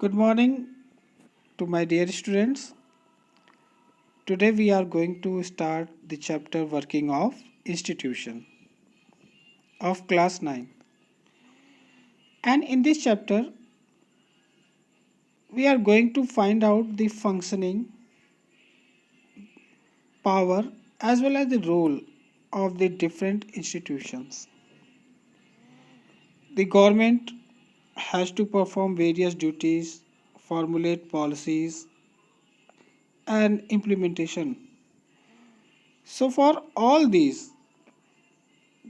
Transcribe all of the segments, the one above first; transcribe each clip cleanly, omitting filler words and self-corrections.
Good morning to my dear students. Today we are going to start the chapter working of institution of class 9. And in this chapter we are going to find out the functioning, power as well as the role of the different institutions. The government has to perform various duties, formulate policies and implementation. So for all these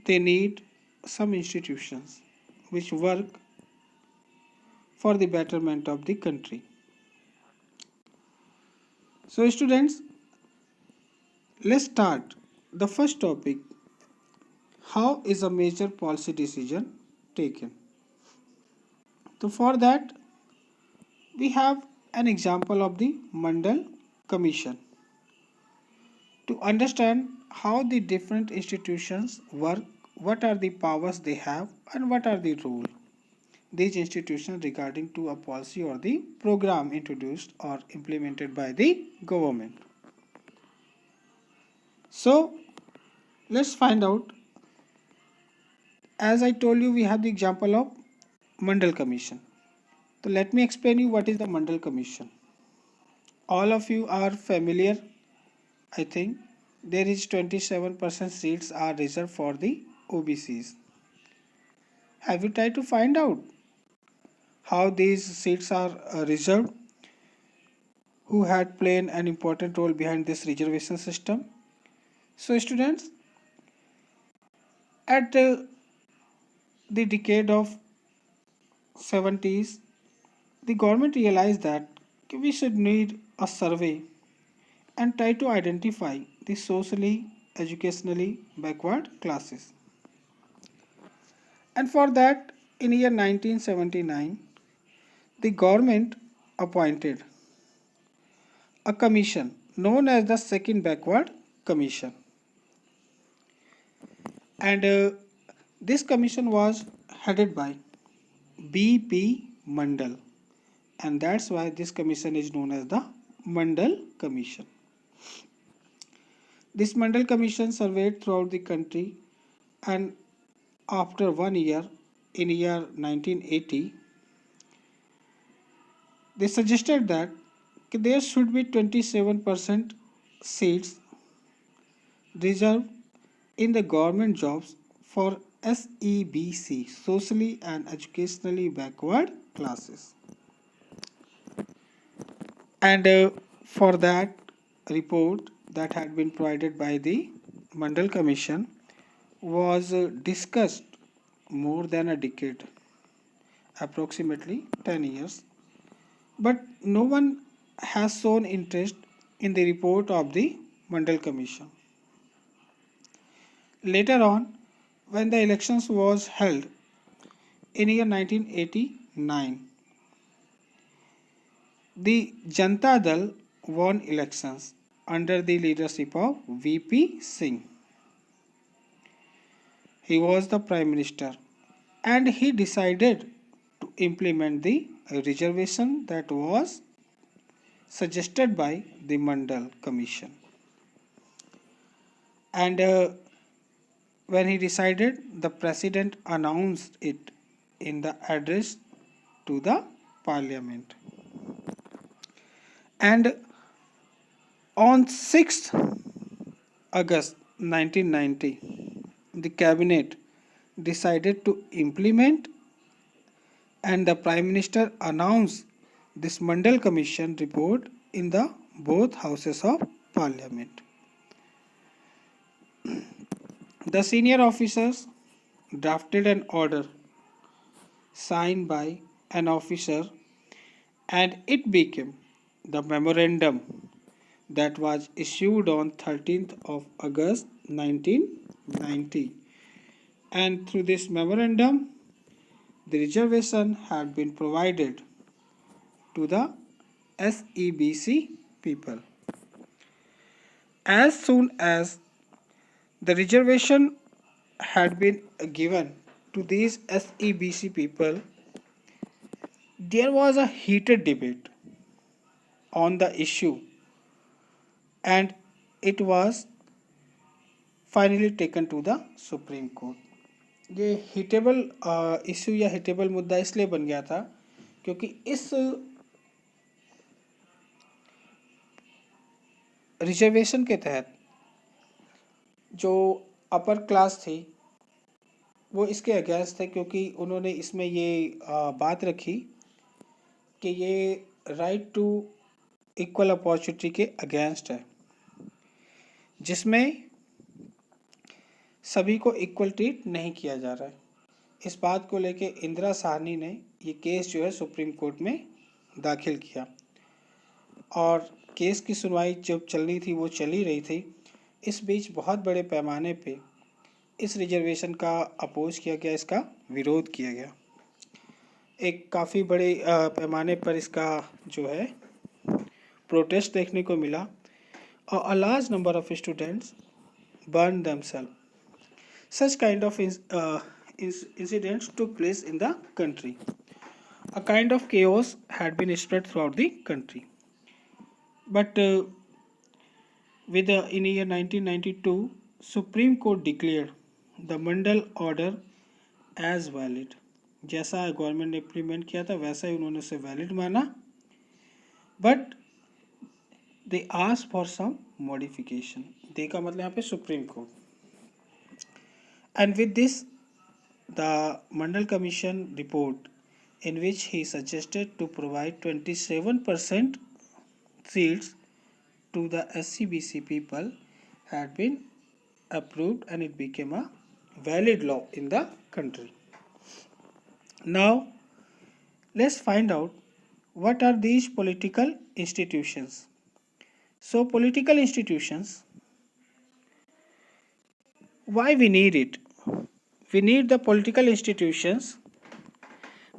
they need some institutions which work for the betterment of the country. So students, let's start the first topic. How is a major policy decision taken? So for that we have an example of the Mandal Commission. To understand how the different institutions work, what are the powers they have and what are the role these institutions regarding to a policy or the program introduced or implemented by the government. So let's find out. As I told you, we have the example of Mandal Commission. So let me explain you what is the Mandal Commission. All of you are familiar, I think. There is 27% seats are reserved for the OBCs. Have you tried to find out how these seats are reserved? Who had played an important role behind this reservation system? So students, at the decade of 70s, the government realized that we should need a survey and try to identify the socially, educationally backward classes. And for that, in year 1979, the government appointed a commission known as the Second Backward Commission. And this commission was headed by B.P. Mandal. And that's why this commission is known as the Mandal Commission. This Mandal Commission surveyed throughout the country, and after 1 year, in year 1980, they suggested that there should be 27% seats reserved in the government jobs for SEBC, socially and educationally backward classes. And for that report that had been provided by the Mandal Commission was discussed more than a decade, approximately 10 years, but no one has shown interest in the report of the Mandal Commission. Later on, when the elections was held in year 1989, the Janata Dal won elections under the leadership of VP Singh. He was the Prime Minister and he decided to implement the reservation that was suggested by the Mandal Commission. And when he decided, the President announced it in the address to the Parliament. And on 6th August 1990, the Cabinet decided to implement, and the Prime Minister announced this Mandal Commission report in the both houses of Parliament. The senior officers drafted an order signed by an officer, and it became the memorandum that was issued on 13th of August 1990. And through this memorandum, the reservation had been provided to the SEBC people. As soon as the reservation had been given to these SEBC people, there was a heated debate on the issue, and it was finally taken to the supreme court. ये हिटेबल issue या हिटेबल मुद्दा इसलिए बन गया था क्योंकि इस reservation के तहत जो अपर क्लास थी वो इसके अगेंस्ट थे, क्योंकि उन्होंने इसमें ये बात रखी कि ये राइट टू इक्वल अपॉर्चुनिटी के अगेंस्ट है, जिसमें सभी को इक्वल ट्रीट नहीं किया जा रहा है। इस बात को लेके इंदिरा साहनी ने ये केस जो है सुप्रीम कोर्ट में दाखिल किया, और केस की सुनवाई जब चलनी थी वो चली रही थी। इस बीच बहुत बड़े पैमाने पे इस रिजर्वेशन का अपोज किया गया, इसका विरोध किया गया। एक काफ़ी बड़े पैमाने पर इसका जो है प्रोटेस्ट देखने को मिला, और a large number of students burn themselves. Such kind of incidents took place in the country. A kind of chaos had been spread throughout the country. But in year 1992, Supreme Court declared the Mandal order as valid. जैसा government ने implement किया था वैसा ही उन्होंने उसे valid माना, but they ask for some modification. They का मतलब यहाँ पे supreme court. And with this, the Mandal Commission report, in which he suggested to provide 27% seats to the SCBC people, had been approved, and it became a valid law in the country. Now, let's find out what are these political institutions. So, political institutions, why we need it? We need the political institutions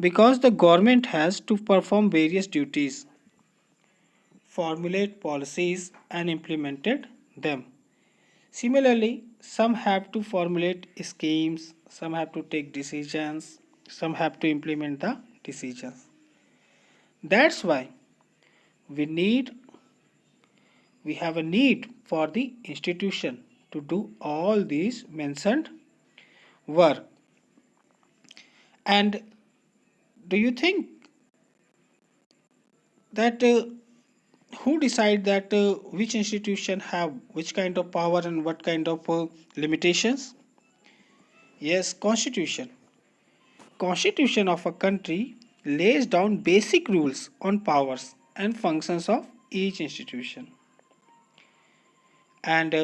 because the government has to perform various duties, formulate policies, and implemented them. Similarly, some have to formulate schemes, some have to take decisions, some have to implement the decisions. That's why we have a need for the institution to do all these mentioned work. And do you think that who decide that which institution have which kind of power and what kind of limitations? Yes, constitution of a country lays down basic rules on powers and functions of each institution, and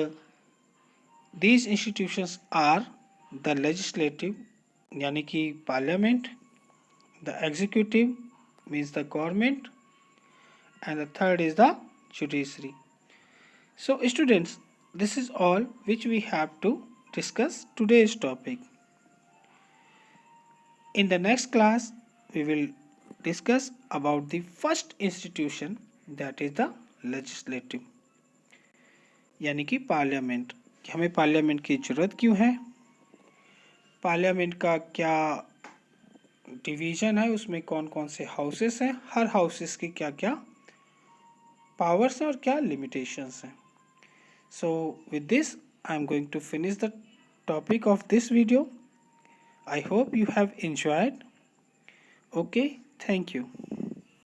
these institutions are the legislative, yani ki parliament, the executive means the government, and the third is the judiciary. So students, this is all which we have to discuss today's topic. In the next class, we will discuss about the first institution, that is the legislative, यानी कि parliament, कि हमें parliament की ज़रूरत क्यों है, parliament का क्या डिवीज़न है, उसमें कौन कौन से हाउसेस हैं, हर हाउसेस की क्या क्या पावर्स हैं और क्या लिमिटेशंस हैं. So with this I am going to finish the topic of this video. I hope you have enjoyed. Okay, thank you.